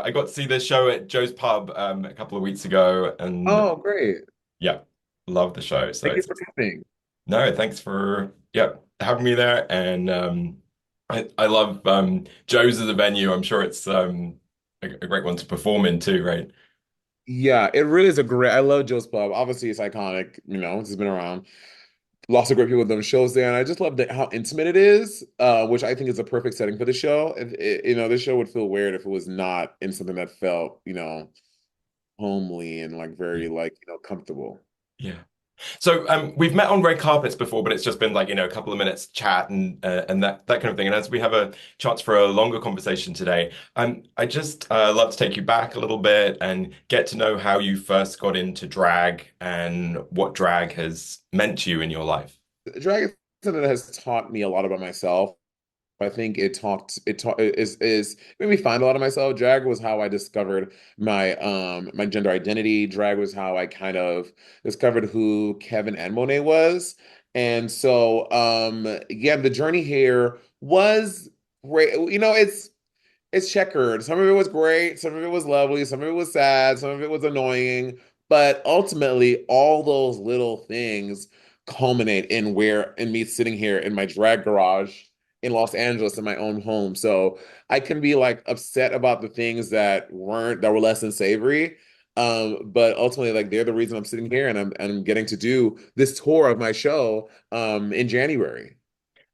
I got to see this show at Joe's Pub a couple of weeks ago, and Oh, great. yeah, love the show. So Thank you it's for coming. no, thanks for having me there, and I love Joe's as a venue. I'm sure it's a great one to perform in too, right? Yeah, it really is a great. I love Joe's Pub. Obviously, it's iconic. It's been around. Lots of great people have done shows there, and I just love how intimate it is, which I think is a perfect setting for the show. This show would feel weird if it was not in something that felt, homely and like very like, comfortable. Yeah. So we've met on red carpets before, but it's just been like, a couple of minutes chat and that kind of thing. And as we have a chance for a longer conversation today, I just love to take you back a little bit and get to know how you first got into drag and what drag has meant to you in your life. Drag is something that has taught me a lot about myself. I think it made me find a lot of myself. Drag was how I discovered my gender identity. Drag was how I kind of discovered who Kevin and Monet was. And so yeah, the journey here was great. It's checkered. Some of it was great, some of it was lovely, some of it was sad, some of it was annoying, but ultimately all those little things culminate in me sitting here in my drag garage in Los Angeles in my own home. So I can be like upset about the things that were less than savory. But ultimately, like they're the reason I'm sitting here and I'm getting to do this tour of my show in January.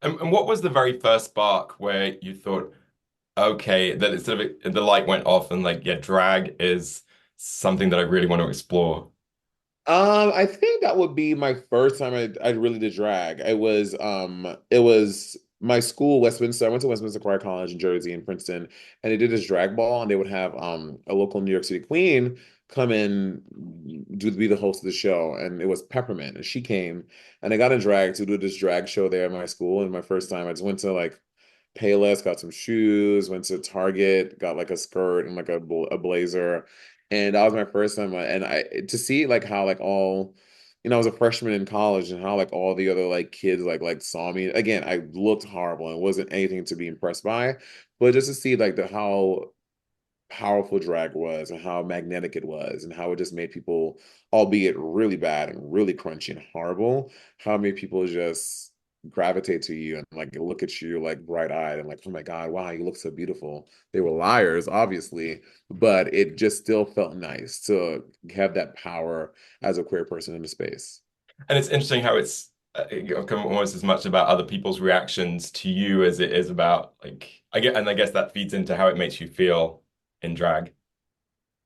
And what was the very first spark where you thought, okay, that it's sort of the light went off and like, yeah, drag is something that I really want to explore. I think that would be my first time I really did drag. It was my school, Westminster. I went to Westminster Choir College in Jersey and Princeton, and they did this drag ball, and they would have a local New York City queen come in to be the host of the show, and it was Peppermint, and she came, and I got in drag to do this drag show there at my school. And my first time, I just went to like Payless, got some shoes, went to Target, got like a skirt and like a blazer. And that was my first time. And I to see like how like all, I was a freshman in college and how like all the other like kids like saw me. Again, I looked horrible and wasn't anything to be impressed by. But just to see like the how powerful drag was and how magnetic it was and how it just made people, albeit really bad and really crunchy and horrible, how it made people just gravitate to you and like look at you like bright-eyed and like, oh my God, wow, you look so beautiful. They were liars, obviously, but it just still felt nice to have that power as a queer person in the space. And it's interesting how it's kind of almost as much about other people's reactions to you as it is about like I guess that feeds into how it makes you feel in drag.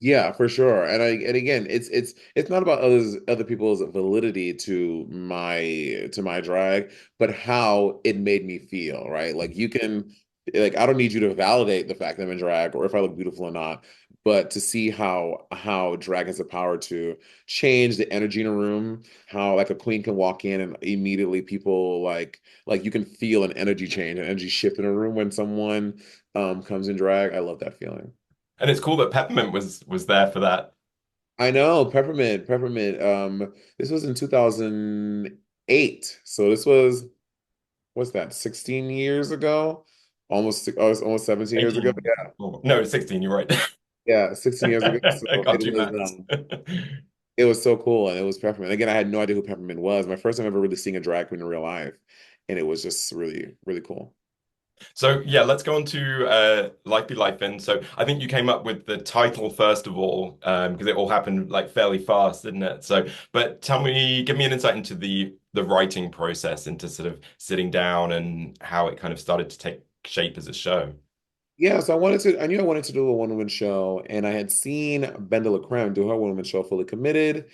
Yeah, for sure. And again, it's not about other people's validity to my drag, but how it made me feel, right? Like you can like I don't need you to validate the fact that I'm in drag or if I look beautiful or not, but to see how drag has the power to change the energy in a room, how like a queen can walk in and immediately people like you can feel an energy change, an energy shift in a room when someone comes in drag. I love that feeling. And it's cool that Peppermint was there for that. I know, Peppermint. This was in 2008. So this was, what's that, 16 years ago? Almost 17 years ago. 18. Yeah. Oh, no, 16, you're right. Yeah, 16 years ago. So I can't do maths. it was so cool and it was Peppermint. Again, I had no idea who Peppermint was. My first time ever really seeing a drag queen in real life. And it was just really, really cool. So yeah, let's go on to Life Be Lifin. So I think you came up with the title first of all, because it all happened like fairly fast, didn't it? So, but give me an insight into the writing process, into sort of sitting down and how it kind of started to take shape as a show. Yeah, so I knew I wanted to do a one-woman show, and I had seen BenDeLaCreme do her one-woman show, Fully Committed,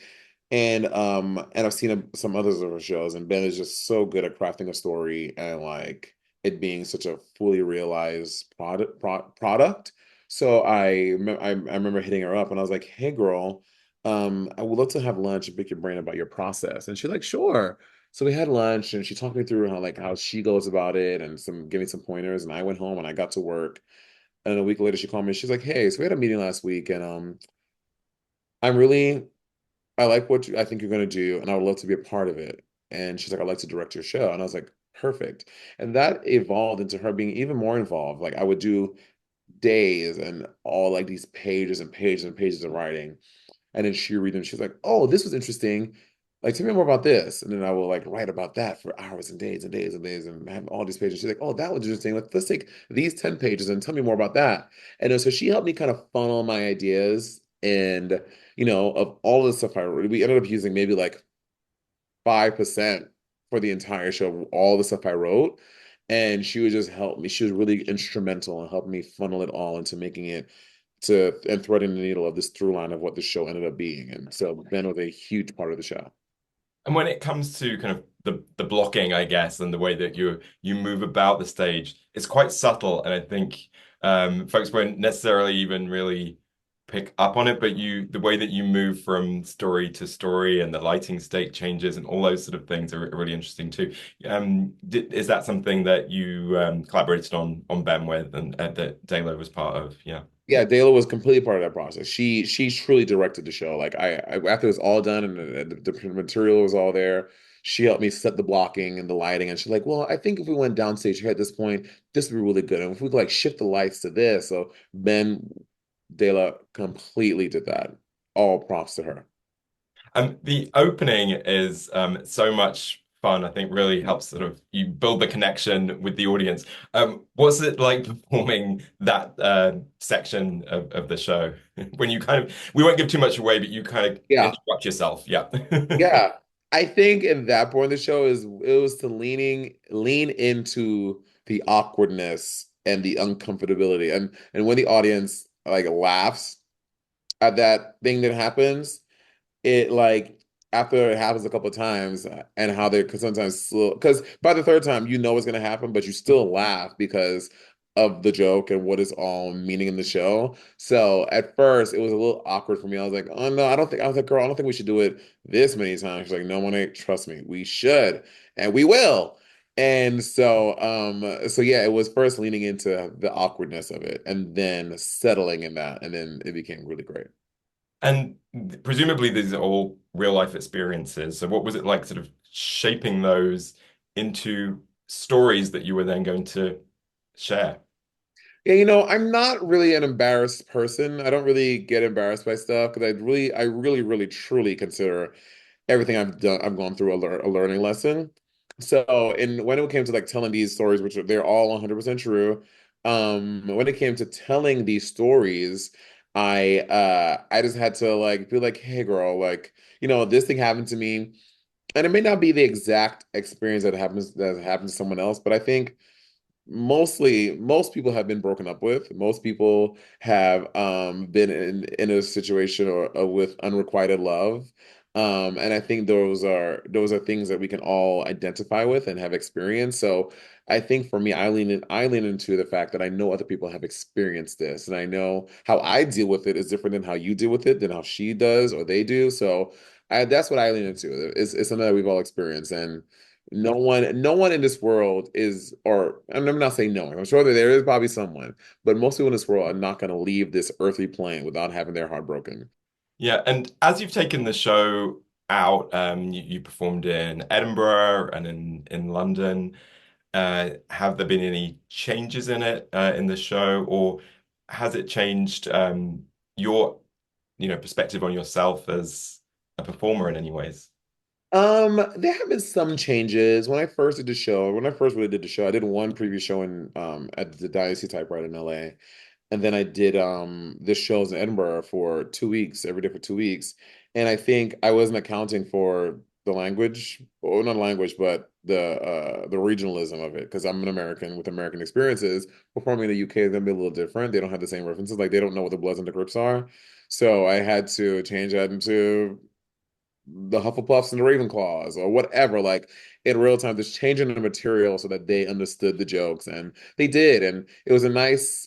and I've seen some others of her shows, and Ben is just so good at crafting a story and like it being such a fully realized product. So I remember hitting her up, and I was like, "Hey, girl, I would love to have lunch and pick your brain about your process." And she's like, "Sure." So we had lunch, and she talked me through how she goes about it, and give me some pointers. And I went home and I got to work. And a week later, she called me. She's like, "Hey, so we had a meeting last week, and I'm really I like what I think you're going to do, and I would love to be a part of it." And she's like, "I'd like to direct your show." And I was like, perfect. And that evolved into her being even more involved. Like I would do days and all like these pages and pages and pages of writing. And then she read them. She's like, "Oh, this was interesting. Like, tell me more about this." And then I will like write about that for hours and days and days and days and have all these pages. She's like, "Oh, that was interesting. Let's take these 10 pages and tell me more about that." And so she helped me kind of funnel my ideas and, of all the stuff I wrote. We ended up using maybe like 5% for the entire show, all the stuff I wrote. And she would just help me. She was really instrumental in helping me funnel it all into making it to and threading the needle of this through line of what the show ended up being. And so Ben was a huge part of the show. And when it comes to kind of the blocking, I guess, and the way that you move about the stage, it's quite subtle, and I think folks won't necessarily even really pick up on it. But the way that you move from story to story, and the lighting state changes, and all those sort of things are really interesting too. Is that something that you collaborated on Ben with, and that Dalo was part of? Yeah. Yeah, Dayla was completely part of that process. She truly directed the show. Like I after it was all done and the material was all there, she helped me set the blocking and the lighting. And she's like, "Well, I think if we went downstage here at this point, this would be really good. And if we could like shift the lights to this." So Ben Dayla completely did that. All props to her. The opening is so much fun. I think really helps sort of you build the connection with the audience. What's it like performing that section of the show when you kind of we won't give too much away, but you kind of Yeah. interrupt yourself. Yeah. Yeah. I think in that point of the show is it was to lean into the awkwardness and the uncomfortability. And when the audience like laughs at that thing that happens, it like after it happens a couple of times and how they could sometimes slow because by the third time you know what's going to happen but you still laugh because of the joke and what is all meaning in the show. So at first it was a little awkward for me. I was like, oh no, I was like, girl, I don't think we should do it this many times. She's like, no, Monet, trust me, we should and we will. And so yeah, it was first leaning into the awkwardness of it and then settling in that and then it became really great. And presumably these are all real life experiences. So what was it like sort of shaping those into stories that you were then going to share? Yeah, I'm not really an embarrassed person. I don't really get embarrassed by stuff because I really, truly consider everything I've gone through a learning lesson. So, and when it came to like telling these stories, which they're all 100% true, when it came to telling these stories, I just had to like be like, hey, girl, like, this thing happened to me, and it may not be the exact experience that happened to someone else, but I think most people have been broken up with. Most people have been in a situation or with unrequited love. And I think those are things that we can all identify with and have experienced. So I think for me, I lean into the fact that I know other people have experienced this, and I know how I deal with it is different than how you deal with it, than how she does or they do. So that's what I lean into. It's something that we've all experienced, and no one in this world is, or I'm not saying no one. I'm sure that there is probably someone, but most people in this world are not going to leave this earthly plane without having their heart broken. Yeah, and as you've taken the show out, you performed in Edinburgh and in London. Have there been any changes in it in the show, or has it changed your perspective on yourself as a performer in any ways? There have been some changes. When I first really did the show, I did one previous show at the Dynasty Typewriter in LA. And then I did this shows in Edinburgh for 2 weeks, every day for 2 weeks. And I think I wasn't accounting for the language, or not language, but the regionalism of it. Because I'm an American with American experiences. Performing in the UK is gonna be a little different. They don't have the same references, like they don't know what the Bloods and the Crips are. So I had to change that into the Hufflepuffs and the Ravenclaws or whatever, like in real time, just changing the material so that they understood the jokes and they did. And it was a nice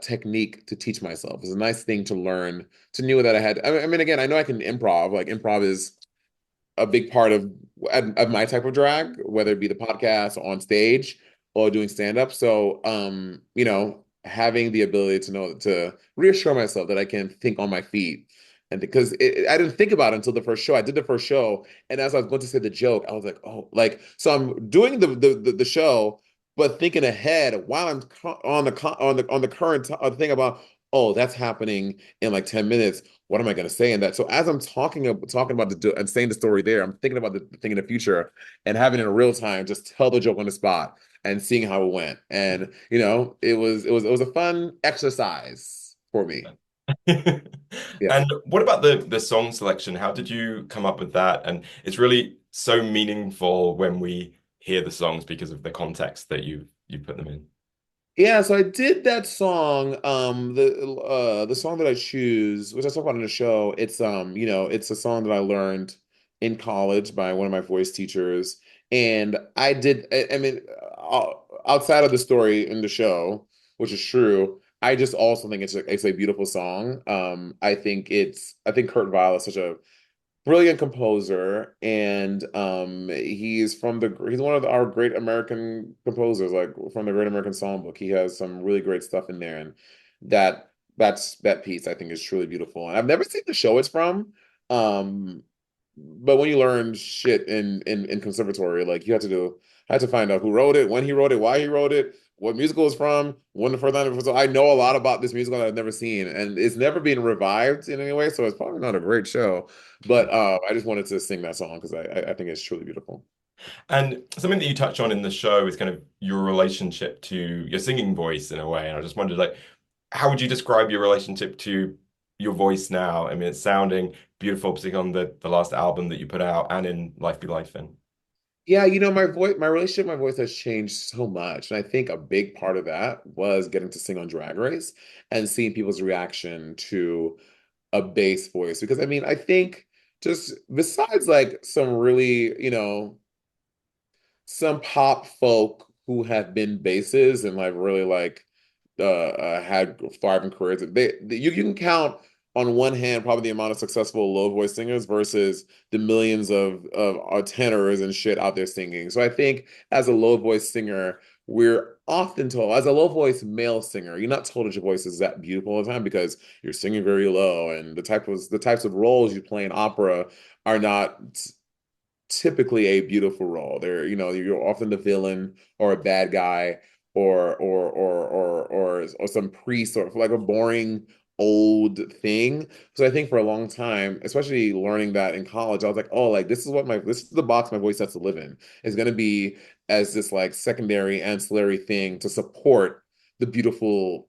technique to teach myself. It was a nice thing to learn, to know that I had. I mean, again, I know I can improv. Like improv is a big part of my type of drag, whether it be the podcast or on stage or doing stand up. So, having the ability to know to reassure myself that I can think on my feet. And because I didn't think about it until the first show. I did the first show, and as I was going to say the joke, I was like, "Oh, like so." I'm doing the show, but thinking ahead while I'm on the current thing about, oh, that's happening in like 10 minutes. What am I going to say in that? So as I'm talking about and saying the story there, I'm thinking about the thing in the future and having it in real time, just tell the joke on the spot and seeing how it went. And it was a fun exercise for me. Yeah. And what about the song selection? How did you come up with that? And it's really so meaningful when we hear the songs because of the context that you put them in. Yeah, so I did that song. The song that I choose, which I talk about in the show, it's a song that I learned in college by one of my voice teachers. And I mean, outside of the story in the show, which is true, I just also think it's a beautiful song. I think Kurt Weill is such a brilliant composer, and he's one of our great American composers, like from the Great American Songbook. He has some really great stuff in there, and that piece I think is truly beautiful. And I've never seen the show it's from, um, but when you learn shit in conservatory, like I had to find out who wrote it, when he wrote it, why he wrote it, what musical it's from, when the first time it was. So I know a lot about this musical that I've never seen, and it's never been revived in any way, so it's probably not a great show. But I just wanted to sing that song because I think it's truly beautiful. And something that you touch on in the show is kind of your relationship to your singing voice in a way. And I just wondered, like, how would you describe your relationship to your voice now? I mean, it's sounding beautiful, particularly on the last album that you put out and in Life Be Lifin. Yeah, my relationship, my voice has changed so much. And I think a big part of that was getting to sing on Drag Race and seeing people's reaction to a bass voice. Because I mean, I think just besides like some really, some pop folk who have been basses and like really like had thriving careers. You can count on one hand probably the amount of successful low voice singers versus the millions of tenors and shit out there singing. So I think as a low voice singer, we're often told, as a low voice male singer, you're not told that your voice is that beautiful all the time because you're singing very low, and the types of roles you play in opera are not typically a beautiful role. You're often the villain or a bad guy or some priest or like a boring old thing. So I think for a long time, especially learning that in college, I was like, oh, like this is the box my voice has to live in. It's gonna be as this like secondary ancillary thing to support the beautiful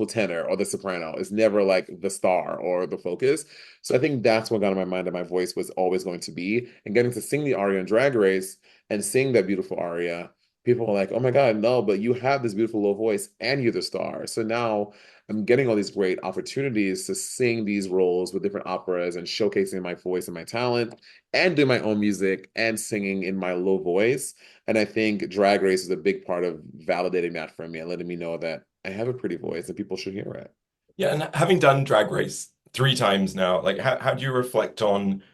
tenor or the soprano. It's never like the star or the focus. So I think that's what got in my mind that my voice was always going to be. And getting to sing the aria in Drag Race and sing that beautiful aria, people are like, oh my God, no, but you have this beautiful low voice and you're the star. So now I'm getting all these great opportunities to sing these roles with different operas and showcasing my voice and my talent and doing my own music and singing in my low voice. And I think Drag Race is a big part of validating that for me and letting me know that I have a pretty voice and people should hear it. Yeah, and having done Drag Race three times now, like how do you reflect on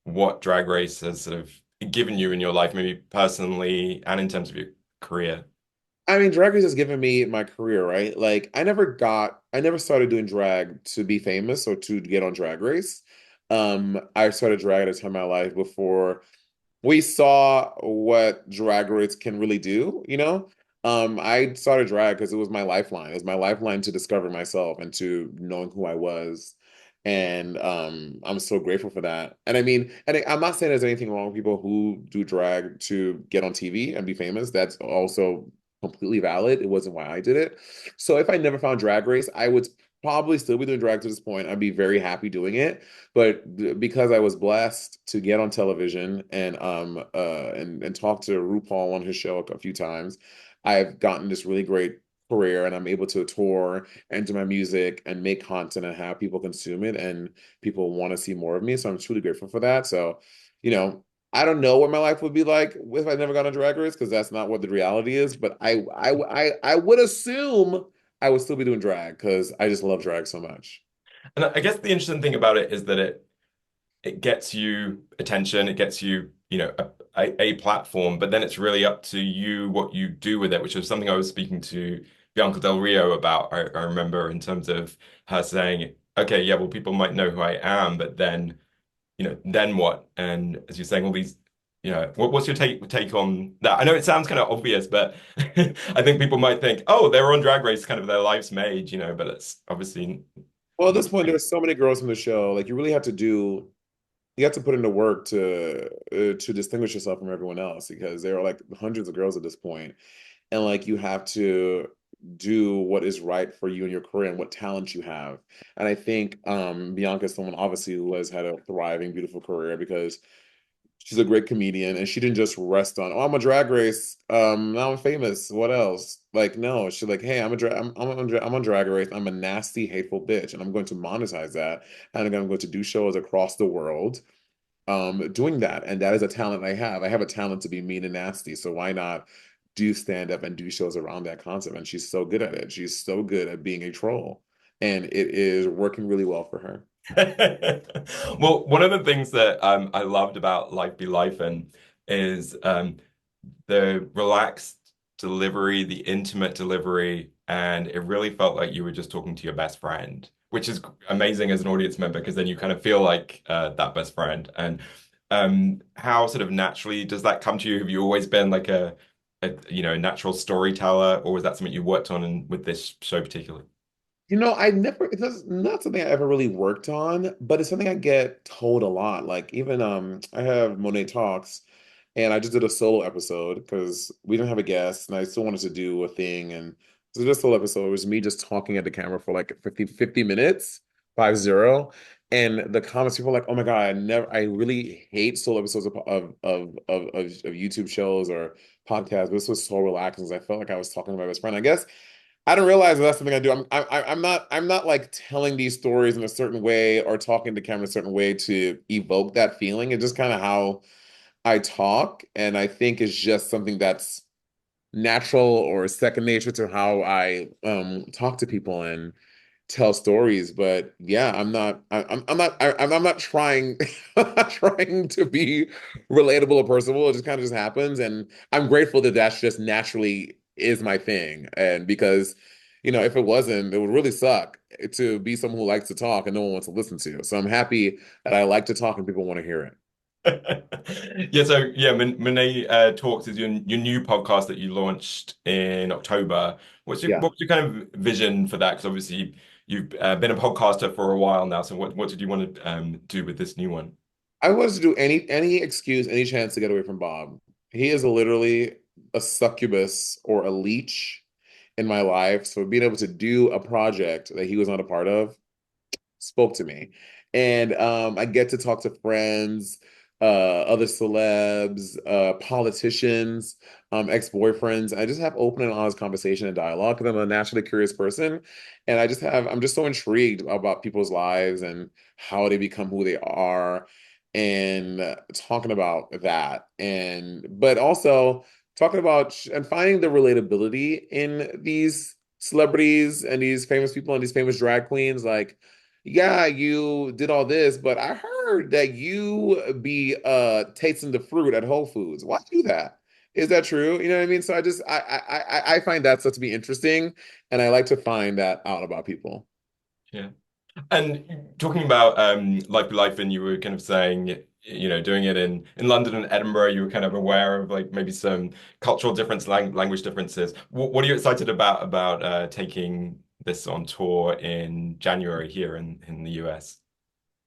what Drag Race has sort of given you in your life, maybe personally and in terms of your career? I mean, drag race has given me my career, right? Like, I never started doing drag to be famous or to get on Drag Race. I started drag at a time in my life before we saw what drag race can really do, you know? I started drag because it was my lifeline. It was my lifeline to discover myself and to knowing who I was. And I'm so grateful for that. And I mean, I'm not saying there's anything wrong with people who do drag to get on TV and be famous. That's also completely valid. It wasn't why I did it. So if I never found Drag Race, I would probably still be doing drag to this point. I'd be very happy doing it. But because I was blessed to get on television and talk to RuPaul on his show a few times, I've gotten this really great career and I'm able to tour and do my music and make content and have people consume it and people want to see more of me. So I'm truly grateful for that. So, you know, I don't know what my life would be like if I never got on Drag Race because that's not what the reality is. But I would assume I would still be doing drag because I just love drag so much. And I guess the interesting thing about it is that it gets you attention, it gets you, a platform, but then it's really up to you what you do with it, which is something I was speaking to Bianca Del Rio about. I remember in terms of her saying, okay, yeah, well, people might know who I am, but then, then what? And as you're saying, all these what's your take on that? I know it sounds kind of obvious, but I think people might think, oh, they're on Drag Race, kind of their life's made, but it's obviously Well, at not. this point, there's so many girls from the show. Like you really have to do, you have to put in the work to distinguish yourself from everyone else because there are like hundreds of girls at this point, and like you have to do what is right for you and your career and what talent you have. And I think Bianca is someone obviously who has had a thriving, beautiful career because she's a great comedian, and she didn't just rest on, oh, I'm a drag race. Now I'm famous. What else? Like, no, she's like, hey, I'm on drag race. I'm a nasty, hateful bitch, and I'm going to monetize that, and I'm going to do shows across the world, doing that, and that is a talent I have. I have a talent to be mean and nasty, so why not do stand up and do shows around that concept? And she's so good at it. She's so good at being a troll, and it is working really well for her. Well, one of the things that I loved about Life Be Lifin is the relaxed delivery, the intimate delivery, and it really felt like you were just talking to your best friend, which is amazing as an audience member because then you kind of feel like that best friend. And how sort of naturally does that come to you? Have you always been like a natural storyteller, or was that something you worked on with this show particularly? I never, it's not something I ever really worked on, but it's something I get told a lot. Like even I have Monet Talks, and I just did a solo episode because we didn't have a guest and I still wanted to do a thing. And so this solo episode was me just talking at the camera for like 50 minutes, 50. And the comments, people were like, oh my God, I really hate solo episodes of YouTube shows or podcasts. But this was so relaxing because I felt like I was talking to my best friend. I guess I don't realize that's something I do. I'm not like telling these stories in a certain way or talking to camera in a certain way to evoke that feeling. It's just kind of how I talk, and I think it's just something that's natural or second nature to how I talk to people and tell stories. But yeah, I'm not trying I'm not trying to be relatable or personable. It just kind of just happens, and I'm grateful that that's just naturally is my thing. And because if it wasn't, it would really suck to be someone who likes to talk and no one wants to listen to. So I'm happy that I like to talk and people want to hear it. Yeah, so yeah, Monet Talks is your new podcast that you launched in October. Yeah. What's your kind of vision for that? Because obviously you've been a podcaster for a while now. So what did you want to do with this new one? I wanted to do any excuse, any chance to get away from Bob. He is literally a succubus or a leech in my life. So being able to do a project that he was not a part of spoke to me. And I get to talk to friends, other celebs, politicians, ex-boyfriends. I just have open and honest conversation and dialogue because I'm a naturally curious person. And I'm just so intrigued about people's lives and how they become who they are and talking about that. But also talking about and finding the relatability in these celebrities and these famous people and these famous drag queens. Like, yeah, you did all this, but I heard that you be tasting the fruit at Whole Foods. Why do that? Is that true? You know what I mean? So I find that stuff to be interesting, and I like to find that out about people. Yeah. And talking about Life Be Life, and you were kind of saying, doing it in London and Edinburgh, you were kind of aware of like maybe some cultural difference, language differences. What are you excited about taking this on tour in January here in the US?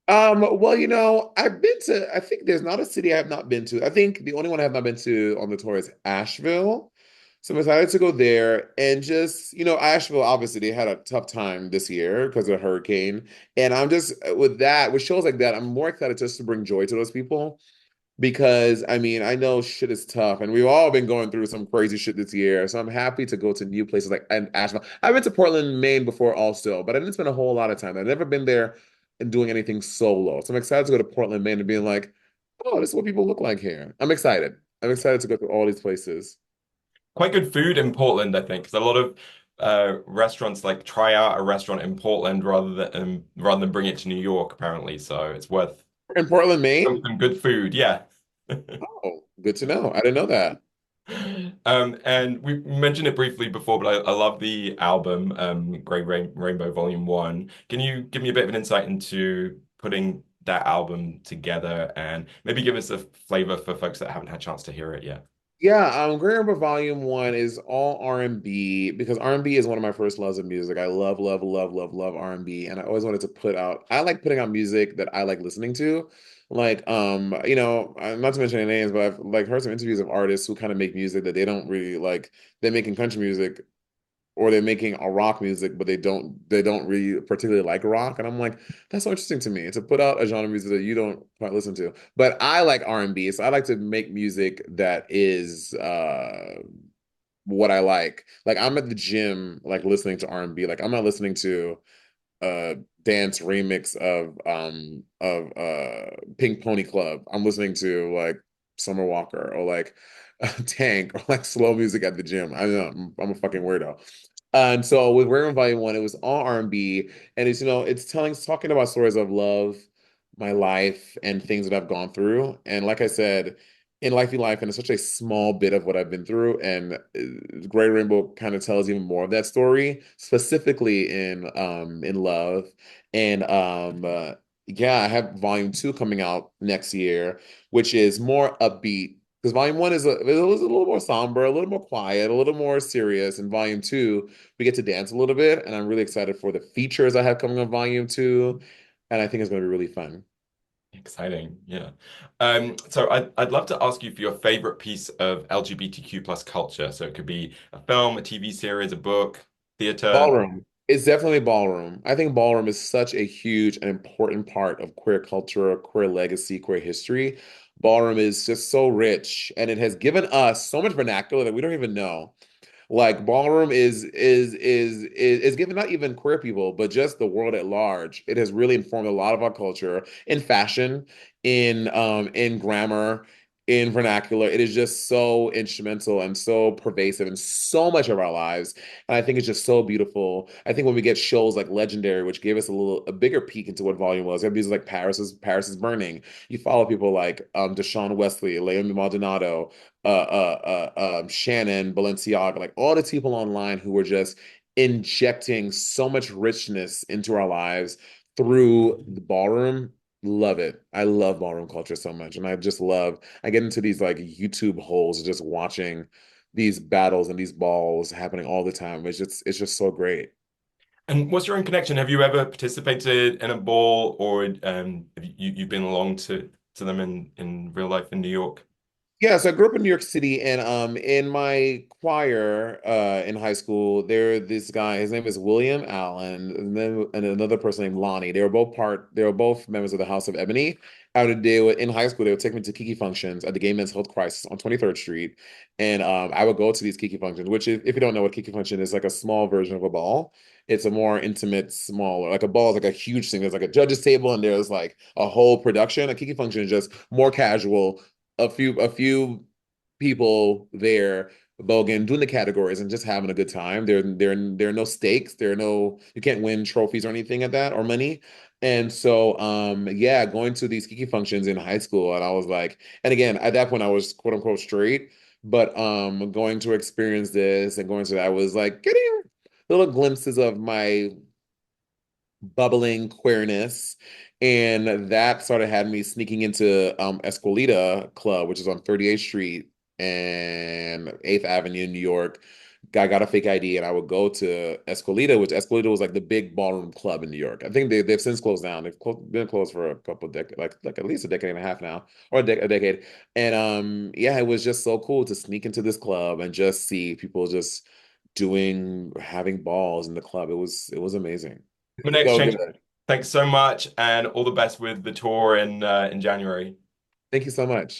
Well, I've been to, I think there's not a city I have not been to. I think the only one I have not been to on the tour is Asheville. So I'm excited to go there and just, Asheville, obviously they had a tough time this year because of a hurricane. And I'm just with shows like that, I'm more excited just to bring joy to those people because I mean, I know shit is tough and we've all been going through some crazy shit this year. So I'm happy to go to new places like and Asheville. I've been to Portland, Maine before also, but I didn't spend a whole lot of time. I've never been there and doing anything solo. So I'm excited to go to Portland, Maine and being like, oh, this is what people look like here. I'm excited. I'm excited to go to all these places. Quite good food in Portland, I think, because a lot of restaurants like try out a restaurant in Portland rather than bring it to New York, apparently. So it's worth In Portland, Maine? some good food. Yeah. Oh, good to know. I didn't know that. And we mentioned it briefly before, but I love the album, Rainbow Volume 1. Can you give me a bit of an insight into putting that album together and maybe give us a flavor for folks that haven't had a chance to hear it yet. Yeah, Great River Volume 1 is all R&B because R&B is one of my first loves of music. I love, love, love, love, love R&B, and I always wanted to put out, I like putting out music that I like listening to. Like, not to mention any names, but I've like heard some interviews of artists who kind of make music that they don't really like. They're making country music or they're making a rock music, but they don't really particularly like rock. And I'm like, that's so interesting to me to put out a genre of music that you don't quite listen to. But I like R&B, so I like to make music that is what I like. Like I'm at the gym, like listening to R&B. Like I'm not listening to a dance remix of Pink Pony Club. I'm listening to like Summer Walker or like Tank or like slow music at the gym. I know I'm a fucking weirdo. And so with Rare and Volume 1, it was all R&B, and it's talking about stories of love, my life, and things that I've gone through. And like I said, in Life Be Life, and it's such a small bit of what I've been through, and Gray Rainbow kind of tells even more of that story, specifically in love. And yeah, I have Volume 2 coming out next year, which is more upbeat. Because volume one it was a little more somber, a little more quiet, a little more serious. And volume two, we get to dance a little bit. And I'm really excited for the features I have coming on volume two. And I think it's going to be really fun. Exciting, yeah. So I'd love to ask you for your favorite piece of LGBTQ plus culture. So it could be a film, a TV series, a book, theater. Ballroom. It's definitely ballroom. I think ballroom is such a huge and important part of queer culture, queer legacy, queer history. Ballroom is just so rich and it has given us so much vernacular that we don't even know. Like ballroom is given not even queer people, but just the world at large. It has really informed a lot of our culture in fashion, in grammar, in vernacular. It is just so instrumental and so pervasive in so much of our lives. And I think it's just so beautiful. I think when we get shows like Legendary, which gave us a bigger peek into what volume was, we have music like Paris is Burning. You follow people like Deshaun Wesley, Leon Maldonado, Shannon, Balenciaga, like all the people online who were just injecting so much richness into our lives through the ballroom. Love it. I love ballroom culture so much. And I get into these like YouTube holes just watching these battles and these balls happening all the time. It's just so great. And what's your own connection? Have you ever participated in a ball or have you've been along to them in real life in New York? Yeah, so I grew up in New York City, and in my choir in high school, this guy. His name is William Allen, and another person named Lonnie. They were both members of the House of Ebony. In high school, they would take me to Kiki functions at the Gay Men's Health Crisis on 23rd Street, and I would go to these Kiki functions. Which, if you don't know what Kiki function is, like a small version of a ball. It's a more intimate, smaller. Like a ball is like a huge thing. There's like a judge's table, and there's like a whole production. A Kiki function is just more casual, a few people there bogan doing the categories and just having a good time. There are no stakes. You can't win trophies or anything at that or money. And so yeah, going to these kiki functions in high school, and I was like, and again, at that point I was quote unquote straight, but going to experience this and going to that, I was like getting little glimpses of my bubbling queerness. And that sort of had me sneaking into Escolita Club, which is on 38th Street and 8th Avenue in New York. I got a fake ID and I would go to Escolita, which Escolita was like the big ballroom club in New York. I think they've since closed down. Been closed for a couple of decades, like at least a decade and a half now, or a decade. And yeah, it was just so cool to sneak into this club and just see people just having balls in the club. It was amazing. Monét X So Change, good. thanks so much and all the best with the tour in January. Thank you so much.